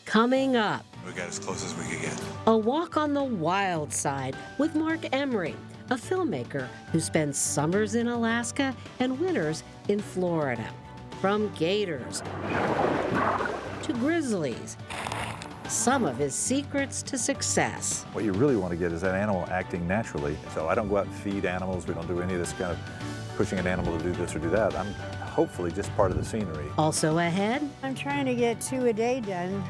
Coming up, We got as close as we could get. a walk on the wild side with Mark Emery, a filmmaker who spends summers in Alaska and winters in Florida. From Gators to Grizzlies, some of his secrets to success. What you really want to get is that animal acting naturally. So I don't go out and feed animals. We don't do any of this kind of pushing an animal to do this or do that. I'm hopefully just part of the scenery. Also ahead, I'm trying to get 2 a day done,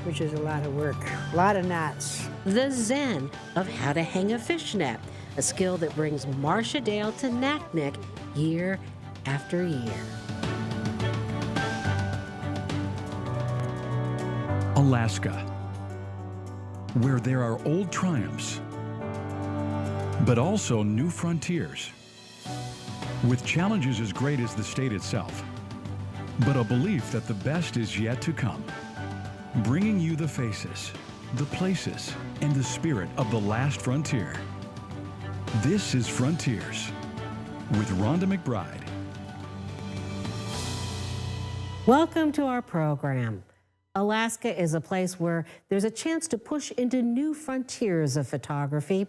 which is a lot of work, a lot of knots. the zen of how to hang a fishnet, a skill that brings Marcia to Naknek year after year. Alaska, where there are old triumphs, but also new frontiers, with challenges as great as the state itself, but a belief that the best is yet to come, bringing you the faces, the places, and the spirit of the last frontier. This is Frontiers with Rhonda McBride. Welcome to our program. Alaska is a place where there's a chance to push into new frontiers of photography,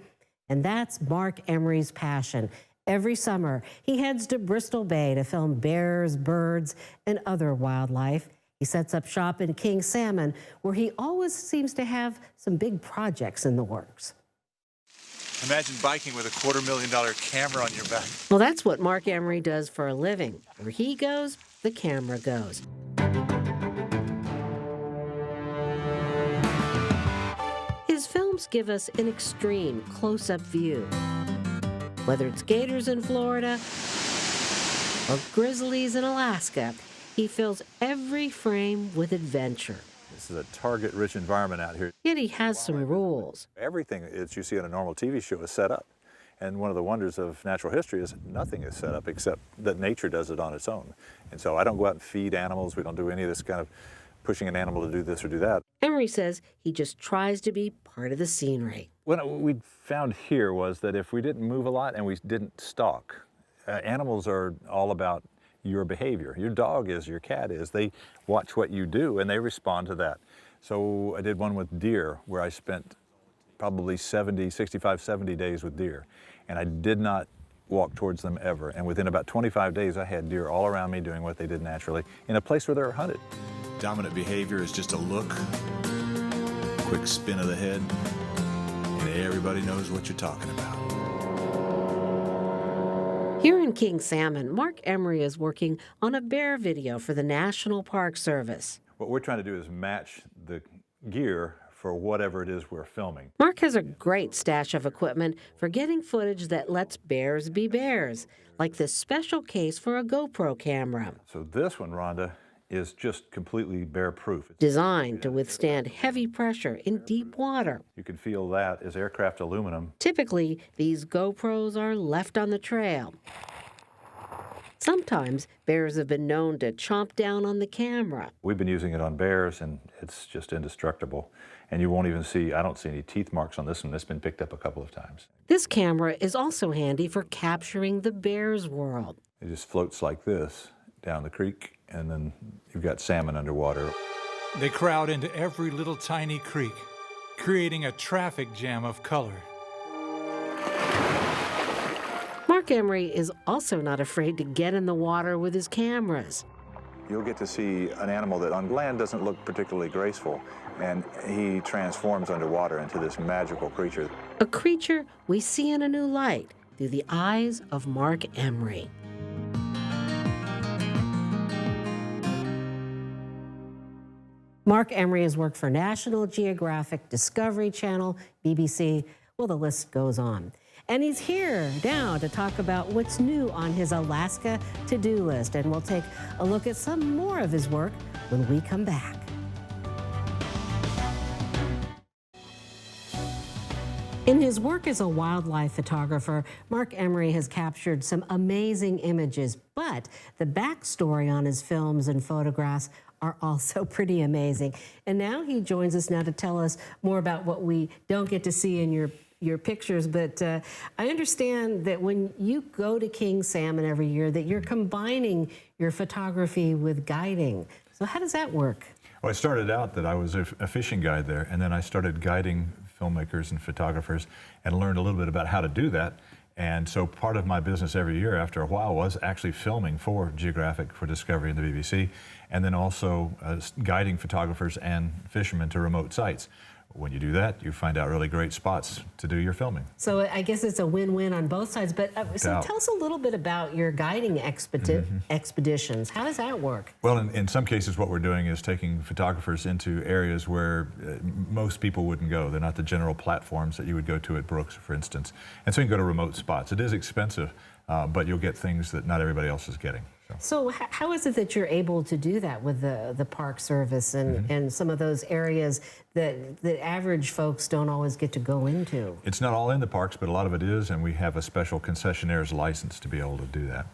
and that's Mark Emery's passion. Every summer, he heads to Bristol Bay to film bears, birds, and other wildlife. He sets up shop in King Salmon, where he always seems to have some big projects in the works. Imagine biking with a $250,000 camera on your back. Well, that's what Mark Emery does for a living. Where he goes, the camera goes. His films give us an extreme close-up view. Whether it's gators in Florida or grizzlies in Alaska, he fills every frame with adventure. This is a target-rich environment out here. Yet he has some rules. Everything that you see on a normal TV show is set up. And one of the wonders of natural history is nothing is set up except that nature does it on its own. And so I don't go out and feed animals. We don't do any of this kind of pushing an animal to do this or do that. Emery says he just tries to be part of the scenery. What we found here was that if we didn't move a lot and we didn't stalk, animals are all about your behavior. Your dog is, your cat is. They watch what you do and they respond to that. So I did one with deer where I spent probably 65, 70 days with deer. And I did not walk towards them ever. And within about 25 days, I had deer all around me doing what they did naturally in a place where they were hunted. Dominant behavior is just a look, quick spin of the head, and everybody knows what you're talking about. Here in King Salmon, Mark Emery is working on a bear video for the National Park Service. What we're trying to do is match the gear for whatever it is we're filming. Mark has a great stash of equipment for getting footage that lets bears be bears, like this special case for a GoPro camera. So this one, Rhonda, is just completely bear-proof. Designed to withstand heavy pressure in deep water. You can feel that as aircraft aluminum. Typically, these GoPros are left on the trail. Sometimes bears have been known to chomp down on the camera. We've been using it on bears, and it's just indestructible. And you won't even see, I don't see any teeth marks on this one. It's been picked up a couple of times. This camera is also handy for capturing the bear's world. It just floats like this down the creek, and then you've got salmon underwater. They crowd into every little tiny creek, creating a traffic jam of color. Mark Emery is also not afraid to get in the water with his cameras. You'll get to see an animal that on land doesn't look particularly graceful, and he transforms underwater into this magical creature. A creature we see in a new light through the eyes of Mark Emery. Mark Emery has worked for National Geographic, Discovery Channel, BBC, well, the list goes on. And he's here now to talk about what's new on his Alaska to-do list. And we'll take a look at some more of his work when we come back. In his work as a wildlife photographer, Mark Emery has captured some amazing images, but the backstory on his films and photographs are also pretty amazing. And now he joins us now to tell us more about what we don't get to see in your pictures, but I understand that when you go to King Salmon every year that you're combining your photography with guiding. So how does that work? Well, it started out that I was a fishing guide there, and then I started guiding filmmakers and photographers and learned a little bit about how to do that. And so part of my business every year after a while was actually filming for Geographic, for Discovery and the BBC, and then also guiding photographers and fishermen to remote sites. When you do that, you find out really great spots to do your filming. So I guess it's a win-win on both sides. But so tell us a little bit about your guiding expeditions. How does that work? Well, in some cases, what we're doing is taking photographers into areas where most people wouldn't go. They're not the general platforms that you would go to at Brooks, for instance. And so you can go to remote spots. It is expensive, but you'll get things that not everybody else is getting. So how is it that you're able to do that with the Park Service and some of those areas that the average folks don't always get to go into? It's not all in the parks, but a lot of it is, and we have a special concessionaire's license to be able to do that.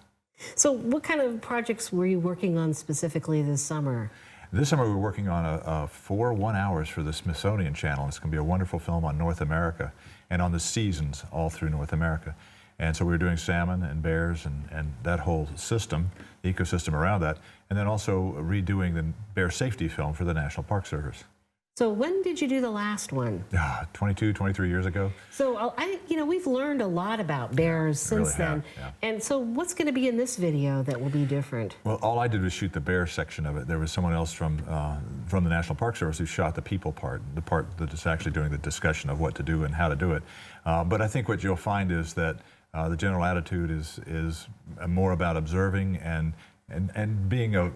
So what kind of projects were you working on specifically this summer? This summer we're working on 4 1-hours for the Smithsonian Channel. It's going to be a wonderful film on North America and on the seasons all through North America. And so we were doing salmon and bears and that whole system, the ecosystem around that, and then also redoing the bear safety film for the National Park Service. So when did you do the last one? 22, 23 years ago. So we've learned a lot about bears since then. Yeah. And so what's going to be in this video that will be different? Well, all I did was shoot the bear section of it. There was someone else from the National Park Service who shot the people part, the part that is actually doing the discussion of what to do and how to do it. But I think what you'll find is that the general attitude is more about observing and being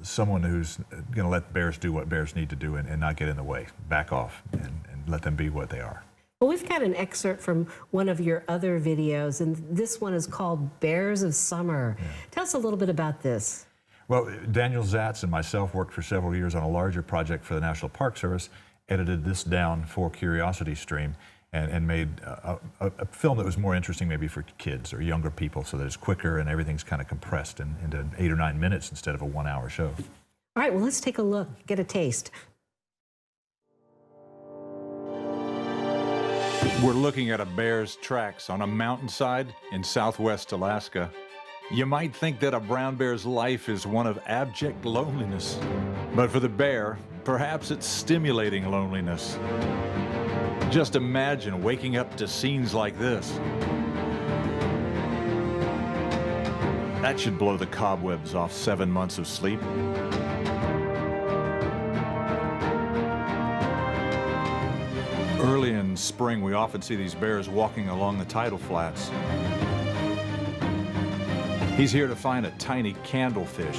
someone who's going to let bears do what bears need to do and not get in the way, back off and let them be what they are. Well, we've got an excerpt from one of your other videos, and this one is called Bears of Summer. Yeah. Tell us a little bit about this. Well, Daniel Zatz and myself worked for several years on a larger project for the National Park Service, edited this down for Curiosity Stream, and made a film that was more interesting maybe for kids or younger people, so that it's quicker and everything's kind of compressed into 8 or 9 minutes instead of a 1-hour show. All right, well, let's take a look, get a taste. We're looking at a bear's tracks on a mountainside in southwest Alaska. You might think that a brown bear's life is one of abject loneliness, but for the bear, perhaps it's stimulating loneliness. Just imagine waking up to scenes like this. That should blow the cobwebs off 7 months of sleep. Early in spring, we often see these bears walking along the tidal flats. He's here to find a tiny candlefish.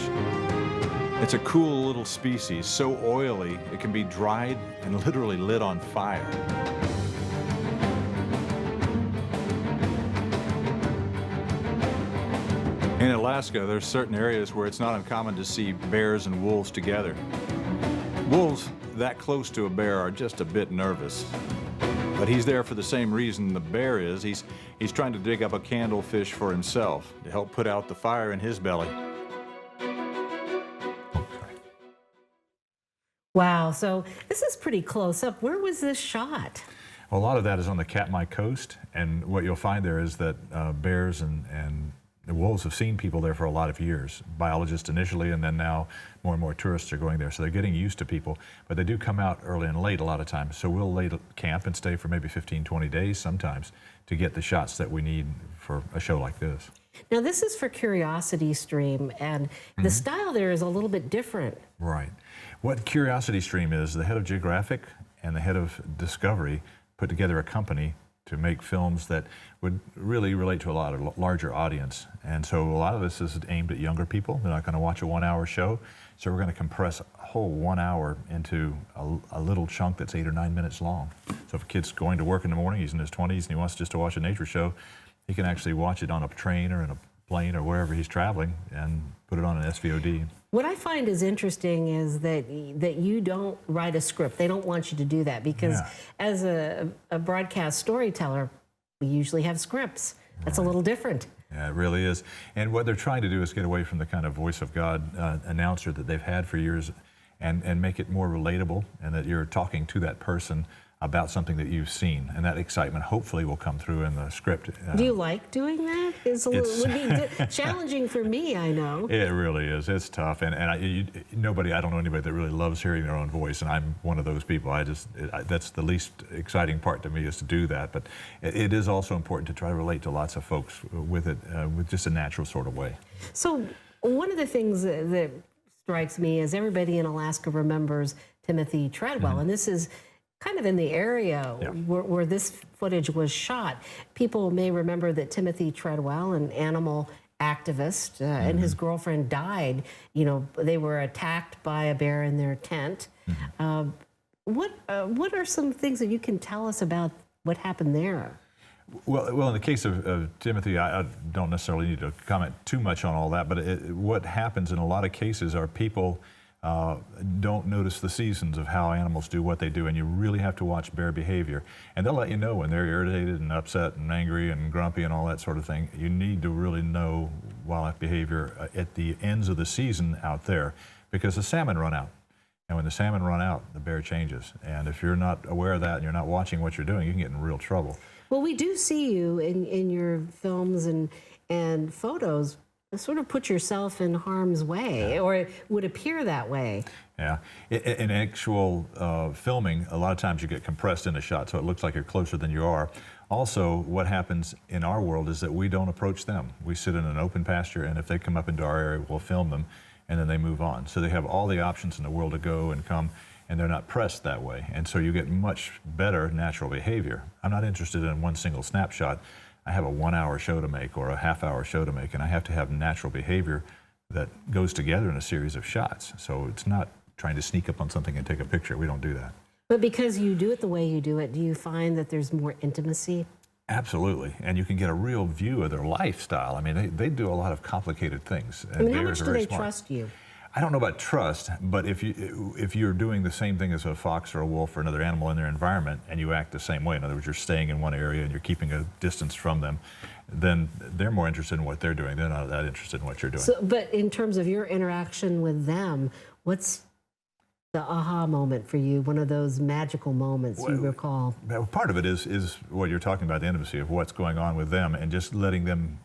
It's a cool little species, so oily it can be dried and literally lit on fire. In Alaska, there's certain areas where it's not uncommon to see bears and wolves together. Wolves that close to a bear are just a bit nervous. But he's there for the same reason the bear is. He's trying to dig up a candlefish for himself to help put out the fire in his belly. Wow, so this is pretty close up. Where was this shot? Well, a lot of that is on the Katmai coast, and what you'll find there is that bears and the wolves have seen people there for a lot of years. Biologists initially, and then now more and more tourists are going there. So they're getting used to people, but they do come out early and late a lot of times. So we'll lay camp and stay for maybe 15, 20 days sometimes to get the shots that we need for a show like this. Now this is for Curiosity Stream, and the style there is a little bit different. Right. What Curiosity Stream is, the head of Geographic and the head of Discovery put together a company to make films that would really relate to a lot of larger audience. And so a lot of this is aimed at younger people. They're not going to watch a 1-hour show. So we're going to compress a whole 1 hour into a little chunk that's 8 or 9 minutes long. So if a kid's going to work in the morning, he's in his 20s, and he wants just to watch a nature show, he can actually watch it on a train or in a plane or wherever he's traveling and put it on an SVOD. What I find is interesting is that you don't write a script. They don't want you to do that because as a broadcast storyteller, we usually have scripts. That's a little different. Yeah, it really is. And what they're trying to do is get away from the kind of voice of God announcer that they've had for years and make it more relatable, and that you're talking to that person about something that you've seen, and that excitement hopefully will come through in the script. Do you like doing that? Would be challenging for me, I know. It really is. It's tough, and I don't know anybody that really loves hearing their own voice, and I'm one of those people. That's the least exciting part to me, is to do that. But it is also important to try to relate to lots of folks with it, with just a natural sort of way. So one of the things that strikes me is everybody in Alaska remembers Timothy Treadwell, and this is kind of in the area where this footage was shot. People may remember that Timothy Treadwell, an animal activist, and his girlfriend died. You know, they were attacked by a bear in their tent. What are some things that you can tell us about what happened there? Well, in the case of Timothy, I don't necessarily need to comment too much on all that, but what happens in a lot of cases are people don't notice the seasons of how animals do what they do, and you really have to watch bear behavior. And they'll let you know when they're irritated and upset and angry and grumpy and all that sort of thing. You need to really know wildlife behavior at the ends of the season out there, because the salmon run out. And when the salmon run out, the bear changes. And if you're not aware of that and you're not watching what you're doing, you can get in real trouble. Well, we do see you in your films and photos sort of put yourself in harm's way, or it would appear that way. Yeah. In actual filming, a lot of times you get compressed in a shot, so it looks like you're closer than you are. Also, what happens in our world is that we don't approach them. We sit in an open pasture, and if they come up into our area, we'll film them, and then they move on. So they have all the options in the world to go and come, and they're not pressed that way. And so you get much better natural behavior. I'm not interested in one single snapshot. I have a 1 hour show to make or a half-hour show to make, and I have to have natural behavior that goes together in a series of shots. So it's not trying to sneak up on something and take a picture. We don't do that. But because you do it the way you do it, do you find that there's more intimacy? Absolutely, and you can get a real view of their lifestyle. I mean, they do a lot of complicated things. I mean, how much do they trust you? I don't know about trust, but if you're doing the same thing as a fox or a wolf or another animal in their environment, and you act the same way, in other words, you're staying in one area and you're keeping a distance from them, then they're more interested in what they're doing. They're not that interested in what you're doing. So, but in terms of your interaction with them, what's the aha moment for you, one of those magical moments you recall? Part of it is what you're talking about, the intimacy of what's going on with them, and just letting them,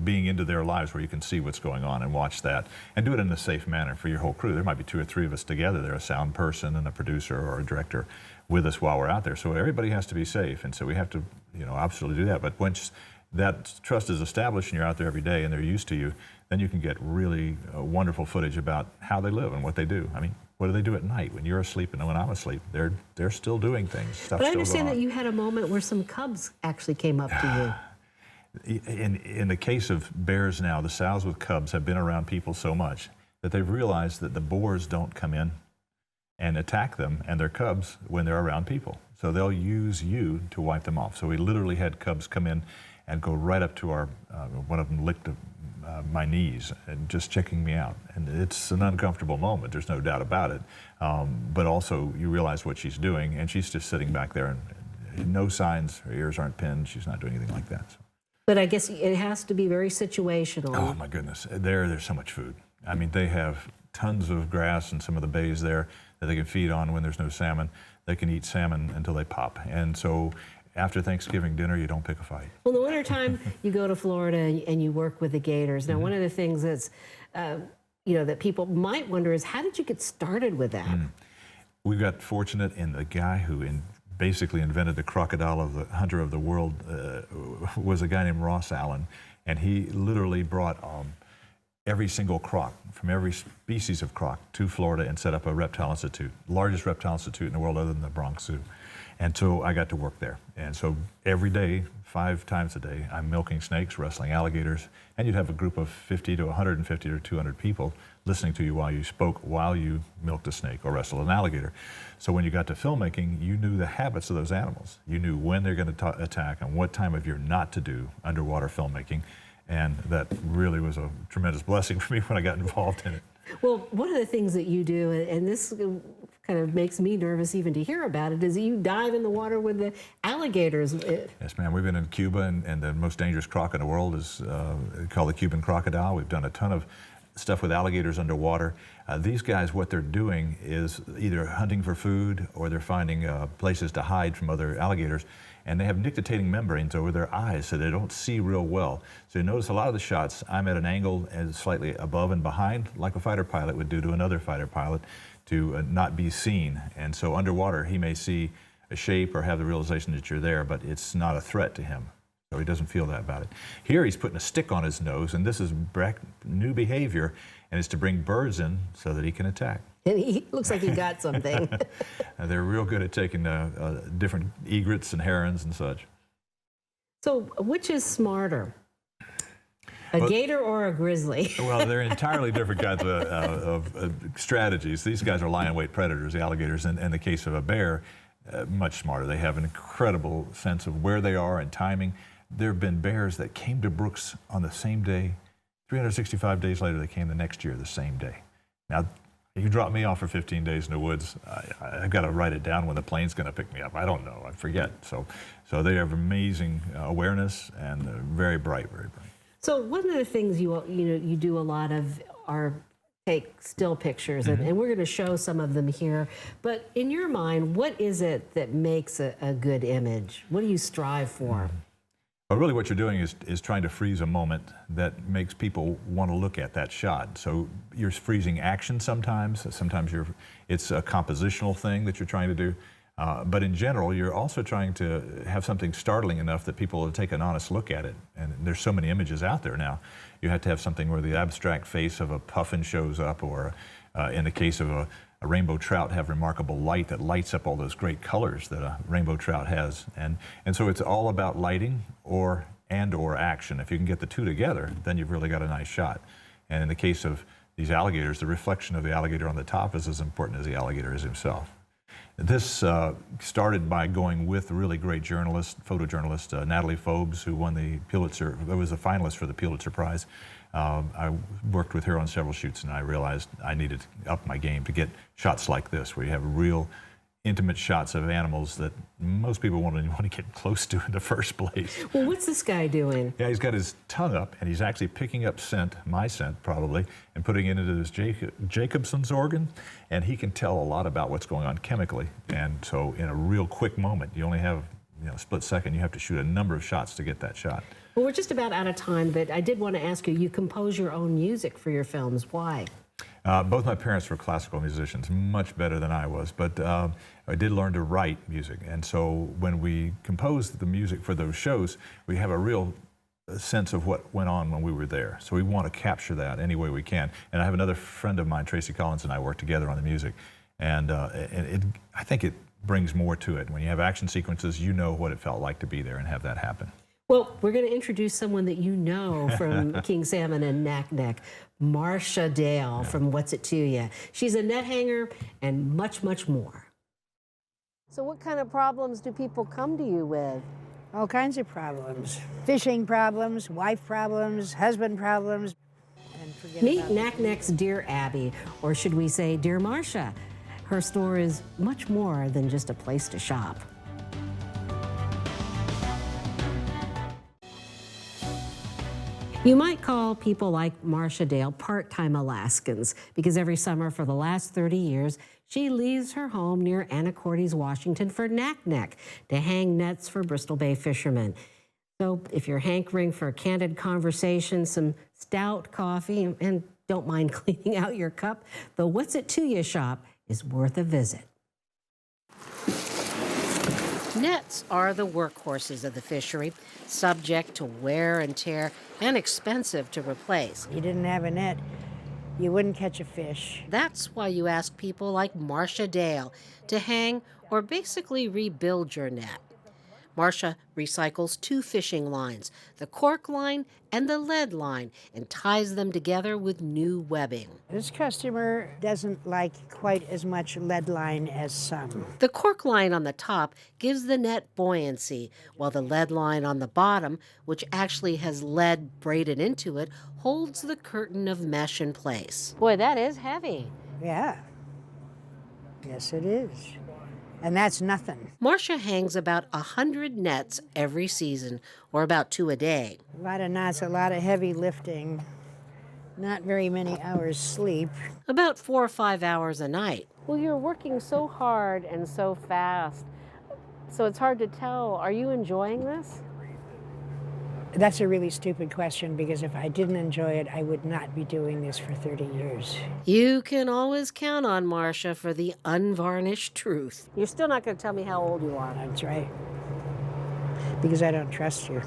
being into their lives where you can see what's going on and watch that, and do it in a safe manner for your whole crew. There might be 2 or 3 of us together. There's a sound person and a producer or a director with us while we're out there. So everybody has to be safe, and so we have to, absolutely do that. But once that trust is established and you're out there every day and they're used to you, then you can get really wonderful footage about how they live and what they do. I mean, what do they do at night when you're asleep and when I'm asleep? They're still doing things. Stuff's but I understand still that you had a moment where some cubs actually came up to you. In the case of bears now, the sows with cubs have been around people so much that they've realized that the boars don't come in and attack them and their cubs when they're around people. So they'll use you to wipe them off. So we literally had cubs come in and go right up to our, one of them licked my knees and just checking me out. And it's an uncomfortable moment, there's no doubt about it. But also you realize what she's doing, and she's just sitting back there and no signs, her ears aren't pinned, she's not doing anything like that. So. But I guess it has to be very situational. Oh my goodness, there's so much food. I mean, they have tons of grass in some of the bays there that they can feed on when there's no salmon. They can eat salmon until they pop. And so after Thanksgiving dinner, you don't pick a fight. Well, in the wintertime, you go to Florida and you work with the Gators. Now, one of the things that's, that people might wonder is, how did you get started with that? We got fortunate in the guy who basically invented the crocodile of the hunter of the world was a guy named Ross Allen, and he literally brought every single croc from every species of croc to Florida and set up a reptile institute, largest reptile institute in the world other than the Bronx Zoo. And so I got to work there. And so every day, 5 times a day, I'm milking snakes, wrestling alligators, and you'd have a group of 50 to 150 or 200 people listening to you while you spoke, while you milked a snake or wrestled an alligator. So when you got to filmmaking, you knew the habits of those animals. You knew when they're going to attack and what time of year not to do underwater filmmaking. And that really was a tremendous blessing for me when I got involved in it. Well, one of the things that you do, and this kind of makes me nervous even to hear about it, is you dive in the water with the alligators. Yes, ma'am. We've been in Cuba, and the most dangerous croc in the world is called the Cuban crocodile. We've done a ton of stuff with alligators underwater. These guys, what they're doing is either hunting for food or they're finding places to hide from other alligators. And they have nictitating membranes over their eyes so they don't see real well. So you notice a lot of the shots, I'm at an angle and slightly above and behind, like a fighter pilot would do to another fighter pilot, to not be seen. And so underwater, he may see a shape or have the realization that you're there, but it's not a threat to him. So he doesn't feel that about it. Here he's putting a stick on his nose, and this is new behavior, and it's to bring birds in so that he can attack. And he looks like he got something. They're real good at taking different egrets and herons and such. So which is smarter, a gator or a grizzly? Well, they're entirely different kinds of strategies. These guys are lion weight predators, the alligators. In the case of a bear, much smarter. They have an incredible sense of where they are and timing. There have been bears that came to Brooks on the same day. 365 days later, they came the next year, the same day. Now, you drop me off for 15 days in the woods, I've got to write it down when the plane's going to pick me up. I don't know. I forget. So they have amazing awareness and very bright, very bright. So one of the things you do a lot of are take still pictures, and we're going to show some of them here. But in your mind, what is it that makes a good image? What do you strive for? Well, really what you're doing is trying to freeze a moment that makes people want to look at that shot. So you're freezing action sometimes. Sometimes it's a compositional thing that you're trying to do. But in general, you're also trying to have something startling enough that people will take an honest look at it. And there's so many images out there now. You have to have something where the abstract face of a puffin shows up, or in the case of a rainbow trout, have remarkable light that lights up all those great colors that a rainbow trout has. And so it's all about lighting or action. If you can get the two together, then you've really got a nice shot. And in the case of these alligators, the reflection of the alligator on the top is as important as the alligator is himself. This started by going with a really great photojournalist, Natalie Phobes, who won the Pulitzer, was a finalist for the Pulitzer Prize. I worked with her on several shoots, and I realized I needed to up my game to get shots like this, where you have real intimate shots of animals that most people won't even want to get close to in the first place. Well, what's this guy doing? Yeah, he's got his tongue up, and he's actually picking up scent, my scent probably, and putting it into this Jacobson's organ, and he can tell a lot about what's going on chemically. And so in a real quick moment, you only have a split second, you have to shoot a number of shots to get that shot. Well, we're just about out of time, but I did want to ask you, you compose your own music for your films. Why? Both my parents were classical musicians, much better than I was, but I did learn to write music. And so when we composed the music for those shows, we have a real sense of what went on when we were there. So we want to capture that any way we can. And I have another friend of mine, Tracy Collins, and I work together on the music. And I think it brings more to it. When you have action sequences, you know what it felt like to be there and have that happen. Well, we're going to introduce someone that you know from King Salmon and Naknek, Marcia Dale from WHAZITUYA. She's a net hanger and much, much more. So what kind of problems do people come to you with? All kinds of problems. Fishing problems, wife problems, husband problems. And Meet Naknek's Dear Abby, or should we say Dear Marcia. Her store is much more than just a place to shop. You might call people like Marcia Dale part-time Alaskans, because every summer for the last 30 years, she leaves her home near Anacortes, Washington for Naknek to hang nets for Bristol Bay fishermen. So if you're hankering for a candid conversation, some stout coffee, and don't mind cleaning out your cup, the WHAZITUYA shop is worth a visit. Nets are the workhorses of the fishery, subject to wear and tear and expensive to replace. you didn't have a net, you wouldn't catch a fish. That's why you ask people like Marcia Dale to hang or basically rebuild your net. Marcia recycles two fishing lines, the cork line and the lead line, and ties them together with new webbing. This customer doesn't like quite as much lead line as some. The cork line on the top gives the net buoyancy, while the lead line on the bottom, which actually has lead braided into it, holds the curtain of mesh in place. Boy, that is heavy. Yeah. Yes, it is. And that's nothing. Marcia hangs about 100 nets every season, or about 2 a day. A lot of knots, a lot of heavy lifting. not very many hours sleep. About 4 or 5 hours a night. Well, you're working so hard and so fast, so it's hard to tell. Are you enjoying this? That's a really stupid question, because if I didn't enjoy it, I would not be doing this for 30 years. You can always count on Marcia for the unvarnished truth. You're still not going to tell me how old you are. That's right. Because I don't trust you.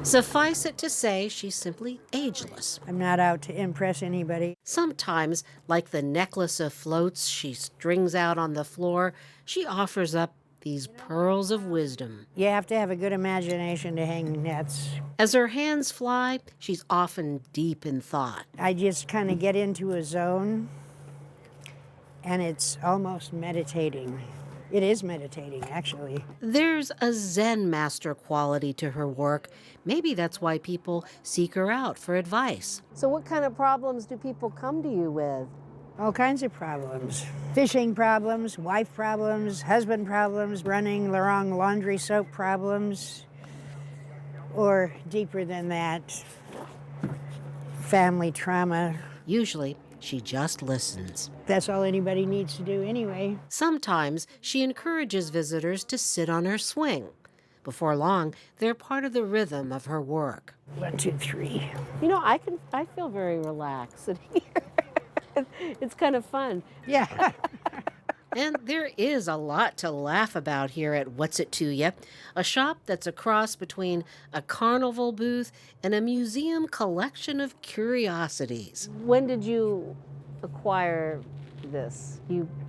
Suffice it to say, she's simply ageless. I'm not out to impress anybody. Sometimes, like the necklace of floats she strings out on the floor, she offers up these pearls of wisdom. You have to have a good imagination to hang nets. As her hands fly, she's often deep in thought. I just kind of get into a zone, and it's almost meditating. It is meditating, actually. There's a Zen master quality to her work. Maybe that's why people seek her out for advice. So what kind of problems do people come to you with? All kinds of problems. Fishing problems, wife problems, husband problems, running the wrong laundry soap problems, or deeper than that, family trauma. Usually, she just listens. That's all anybody needs to do anyway. Sometimes she encourages visitors to sit on her swing. Before long, they're part of the rhythm of her work. 1, 2, 3. You know, I feel very relaxed sitting here. It's kind of fun. Yeah. And there is a lot to laugh about here at WHAZITUYA, a shop that's a cross between a carnival booth and a museum collection of curiosities. When did you acquire this?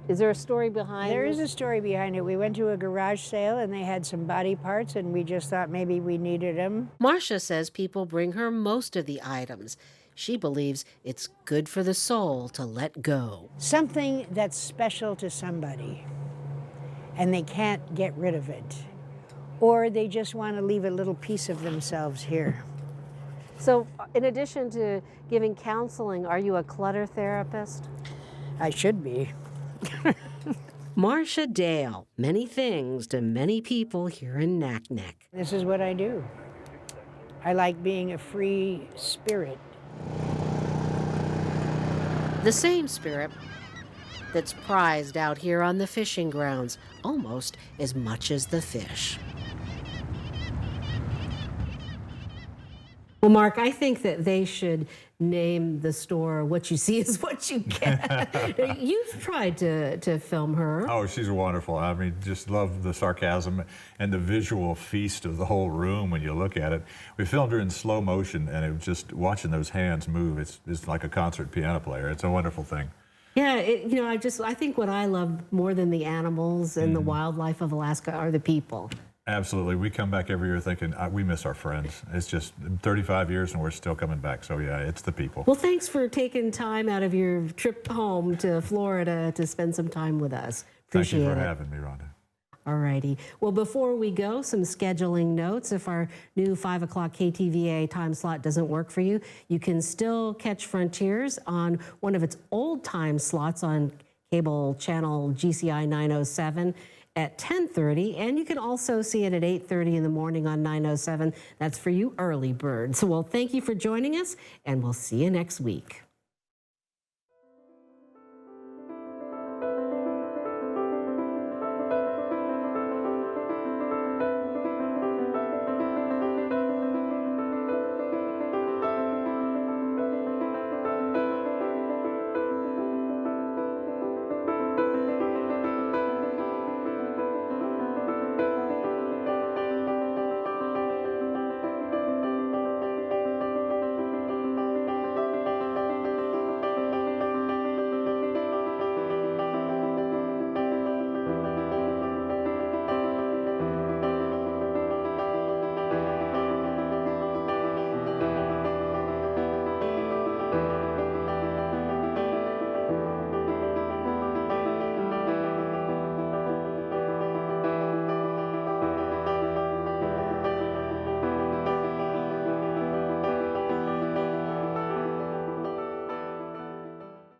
Is there a story behind There this? is a story behind it. We went to a garage sale and they had some body parts, and we just thought maybe we needed them. Marcia says people bring her most of the items. She believes it's good for the soul to let go. Something that's special to somebody, and they can't get rid of it. Or they just want to leave a little piece of themselves here. So, in addition to giving counseling, are you a clutter therapist? I should be. Marcia Dale, many things to many people here in Naknek. This is what I do. I like being a free spirit. The same spirit that's prized out here on the fishing grounds, almost as much as the fish. Well, Mark, I think that they should name the store "What You See Is What You Get." You've tried to film her. Oh, she's wonderful. I mean, just love the sarcasm and the visual feast of the whole room when you look at it. We filmed her in slow motion, and it was just watching those hands move. It's like a concert piano player. It's a wonderful thing. Yeah, I think what I love more than the animals and the wildlife of Alaska are the people. Absolutely. We come back every year thinking, we miss our friends. It's just 35 years and we're still coming back. So yeah, it's the people. Well, thanks for taking time out of your trip home to Florida to spend some time with us. Appreciate it. Thank you for having me, Rhonda. All righty. Well, before we go, some scheduling notes. If our new 5 o'clock KTVA time slot doesn't work for you, you can still catch Frontiers on one of its old time slots on cable channel GCI 907 at 10:30, and you can also see it at 8:30 in the morning on 907. That's for you early birds. Well, thank you for joining us, and we'll see you next week.